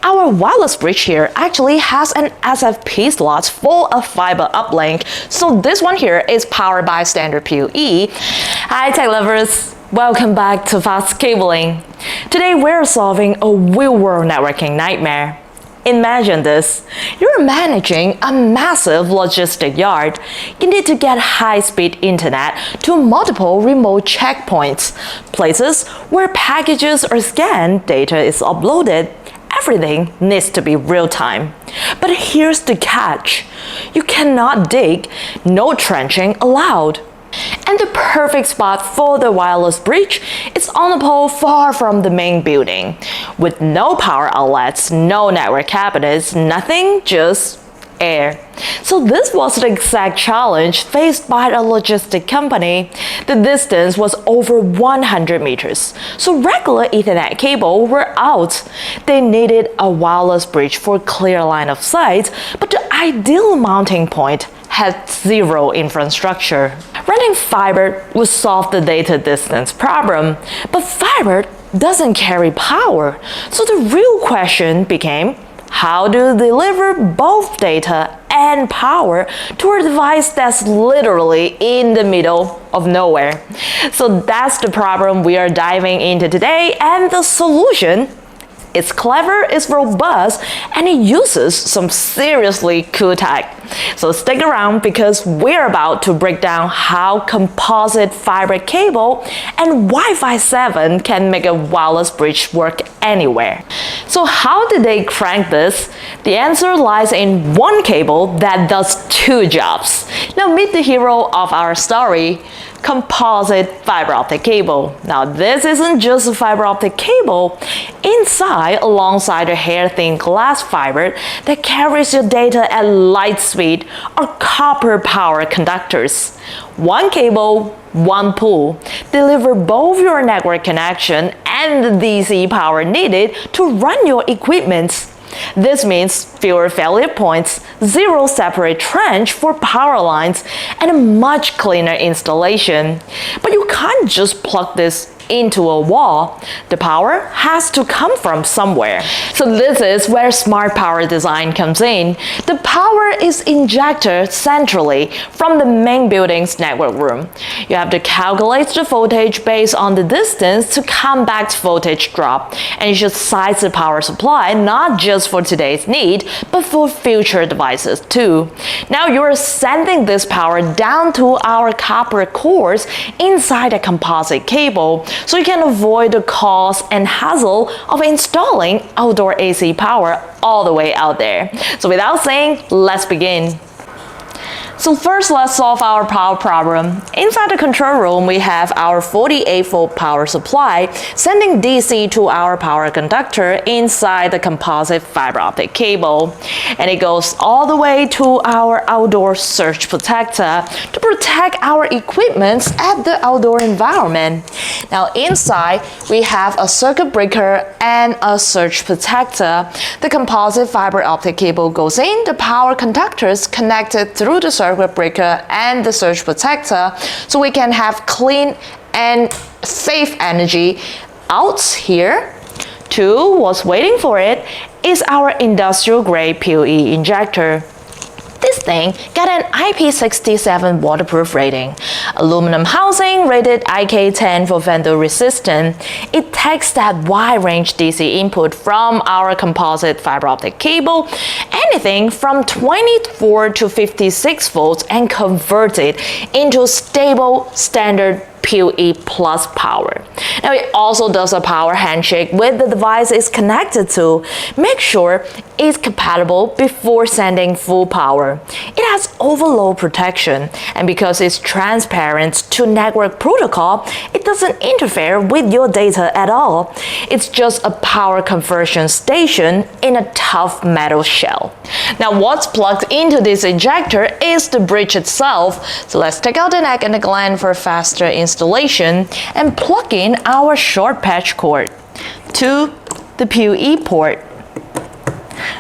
Our wireless bridge here actually has an SFP slot full of fiber uplink, so this one here is powered by standard PoE. Hi tech lovers, welcome back to Fast Cabling. Today we're solving a real-world networking nightmare. Imagine this, you're managing a massive logistic yard. You need to get high-speed internet to multiple remote checkpoints, places where packages or scanned data is uploaded. Everything needs to be real-time. But here's the catch. You cannot dig, no trenching allowed. And the perfect spot for the wireless bridge is on a pole far from the main building, with no power outlets, no network cabinets, nothing, just air. So this was the exact challenge faced by a logistic company. The distance was over 100 meters, so regular Ethernet cable were out. They needed a wireless bridge for clear line of sight, but the ideal mounting point had zero infrastructure. Running fiber would solve the data distance problem, but fiber doesn't carry power. So the real question became, how do you deliver both data and power to a device that's literally in the middle of nowhere? So that's the problem we are diving into today, and the solution is clever, it's robust, and it uses some seriously cool tech. So stick around because we're about to break down how composite fiber cable and Wi-Fi 7 can make a wireless bridge work anywhere. So how did they crank this? The answer lies in one cable that does two jobs. Now meet the hero of our story, composite fiber optic cable. Now this isn't just a fiber optic cable. Inside, alongside a hair-thin glass fiber that carries your data at light speed, are copper power conductors. One cable, one pool, deliver both your network connection and the DC power needed to run your equipment. This means fewer failure points, zero separate trench for power lines, and a much cleaner installation. But you can't just plug this into a wall. The power has to come from somewhere. So this is where smart power design comes in. The power is injected centrally from the main building's network room. You have to calculate the voltage based on the distance to combat voltage drop, and you should size the power supply not just for today's need, but for future devices too. Now you're sending this power down to our copper cores inside a composite cable, so you can avoid the cost and hassle of installing outdoor AC power all the way out there. So without saying, let's begin. So first, let's solve our power problem. Inside the control room, we have our 48-volt power supply sending DC to our power conductor inside the composite fiber optic cable. And it goes all the way to our outdoor surge protector to protect our equipment at the outdoor environment. Now inside, we have a circuit breaker and a surge protector. The composite fiber optic cable goes in, the power conductors connected through the circuit breaker and the surge protector, so we can have clean and safe energy out here. What's waiting for it is our industrial grade PoE injector. This thing got an IP67 waterproof rating, aluminum housing rated IK10 for vandal resistant. It takes that wide range DC input from our composite fiber optic cable, anything from 24 to 56 volts, and converts it into stable standard PoE plus power. Now it also does a power handshake with the device it's connected to. Make sure it's compatible before sending full power. It has overload protection, and because it's transparent to network protocol, it doesn't interfere with your data at all. It's just a power conversion station in a tough metal shell. Now what's plugged into this injector is the bridge itself. So let's take out the neck and the gland for faster installation and plug in our short patch cord to the PoE port.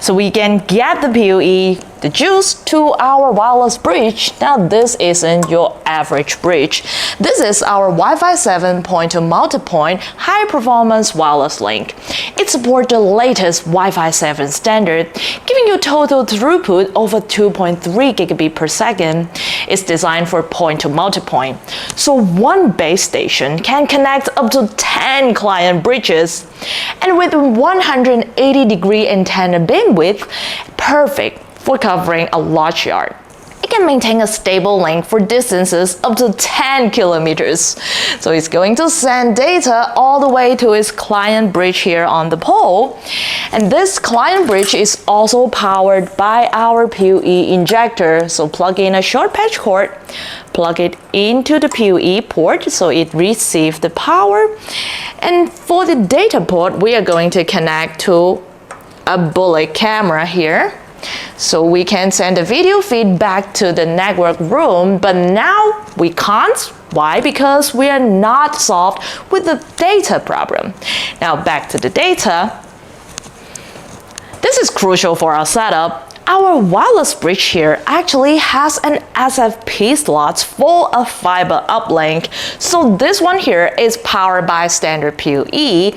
so we can get the PoE, the juice, to our wireless bridge. Now this isn't your average bridge. This is our Wi-Fi 7 point-to-multipoint high-performance wireless link. It supports the latest Wi-Fi 7 standard, giving you total throughput over 2.3 gigabit per second. It's designed for point-to-multipoint, so one base station can connect up to 10 client bridges, and with 180-degree antenna bandwidth, perfect for covering a large yard. It can maintain a stable link for distances up to 10 kilometers. So it's going to send data all the way to its client bridge here on the pole. And this client bridge is also powered by our PoE injector. So plug in a short patch cord, plug it into the PoE port so it receives the power. And for the data port, we are going to connect to a bullet camera here. So we can send a video feed back to the network room, but now we can't. Why? Because we are not solved with the data problem. Now back to the data. This is crucial for our setup. Our wireless bridge here actually has an SFP slot full of fiber uplink. So this one here is powered by standard PoE.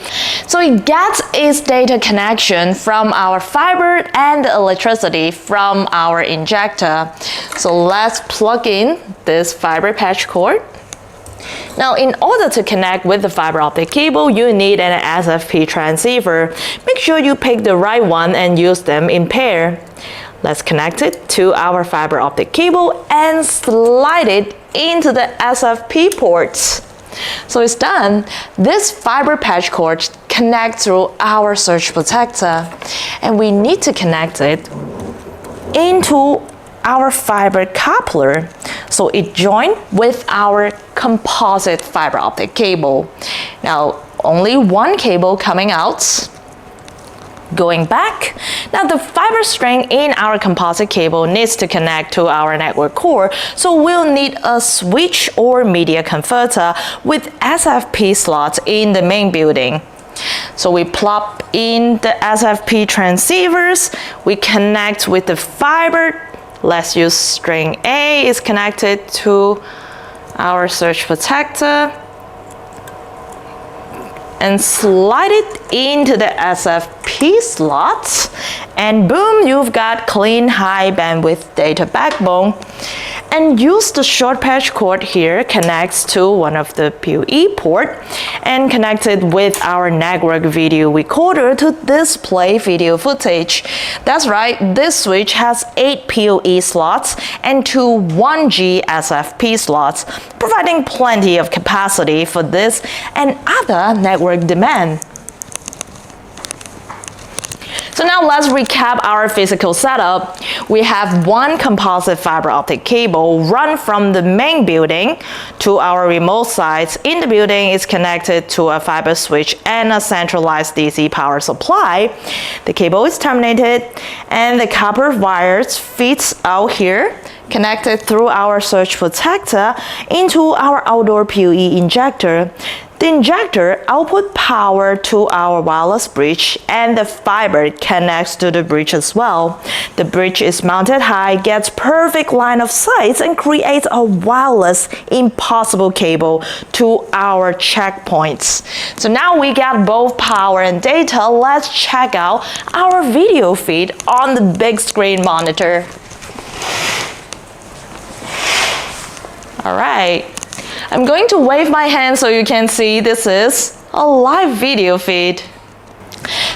So it gets its data connection from our fiber and the electricity from our injector. So let's plug in this fiber patch cord. Now, in order to connect with the fiber optic cable, you need an SFP transceiver. Make sure you pick the right one and use them in pair. Let's connect it to our fiber optic cable and slide it into the SFP ports. So it's done. This fiber patch cord connects through our surge protector, and we need to connect it into our fiber coupler so it joins with our composite fiber optic cable. Now only one cable coming out, going back. Now the fiber string in our composite cable needs to connect to our network core, so we'll need a switch or media converter with SFP slots in the main building. So we plop in the SFP transceivers, we connect with the fiber. Let's use string A is connected to our surge protector and slide it into the SFP slots, and boom, you've got clean high bandwidth data backbone. And use the short patch cord here, connects to one of the PoE port and connected with our network video recorder to display video footage. That's right, this switch has 8 PoE slots and 2 1G SFP slots, providing plenty of capacity for this and other network demand. So now let's recap our physical setup. We have one composite fiber optic cable run from the main building to our remote sites. In the building is connected to a fiber switch and a centralized DC power supply. The cable is terminated and the copper wires feeds out here, connected through our surge protector into our outdoor PoE injector. The injector outputs power to our wireless bridge, and the fiber connects to the bridge as well. The bridge is mounted high, gets perfect line of sight, and creates a wireless impossible cable to our checkpoints. So now we got both power and data. Let's check out our video feed on the big screen monitor. All right. I'm going to wave my hand so you can see this is a live video feed.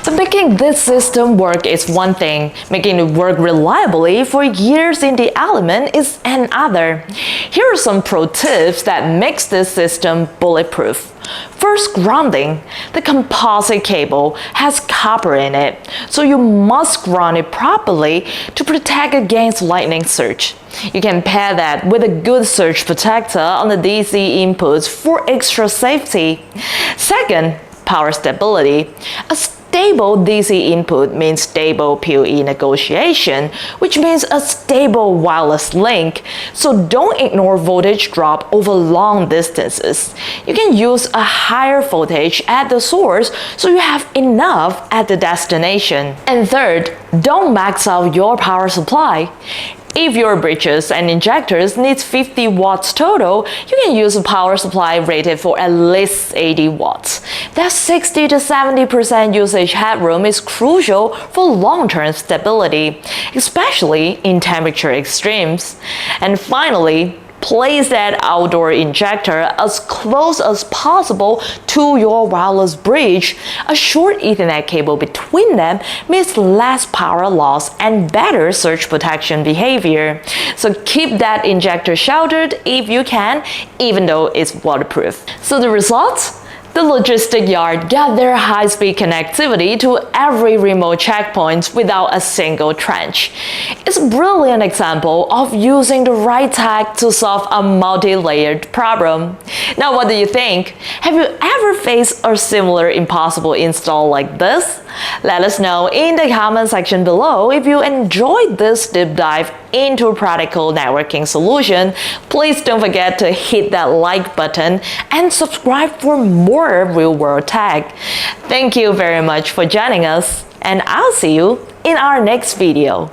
So making this system work is one thing, making it work reliably for years in the element is another. Here are some pro tips that makes this system bulletproof. First, grounding. The composite cable has copper in it, so you must ground it properly to protect against lightning surge. You can pair that with a good surge protector on the DC inputs for extra safety. Second, power stability. A stable DC input means stable PoE negotiation, which means a stable wireless link. So don't ignore voltage drop over long distances. You can use a higher voltage at the source so you have enough at the destination. And third, don't max out your power supply. If your bridges and injectors needs 50 watts total, you can use a power supply rated for at least 80 watts. That 60 to 70% usage headroom is crucial for long-term stability, especially in temperature extremes. And finally, place that outdoor injector as close as possible to your wireless bridge. A short Ethernet cable between them means less power loss and better surge protection behavior. So keep that injector sheltered if you can, even though it's waterproof. So the results? The logistic yard got their high-speed connectivity to every remote checkpoint without a single trench. It's a brilliant example of using the right tech to solve a multi-layered problem. Now, what do you think? Have you ever faced a similar impossible install like this? Let us know in the comment section below. If you enjoyed this deep dive into a practical networking solution, please don't forget to hit that like button and subscribe for more real-world tech. Thank you very much for joining us, and I'll see you in our next video.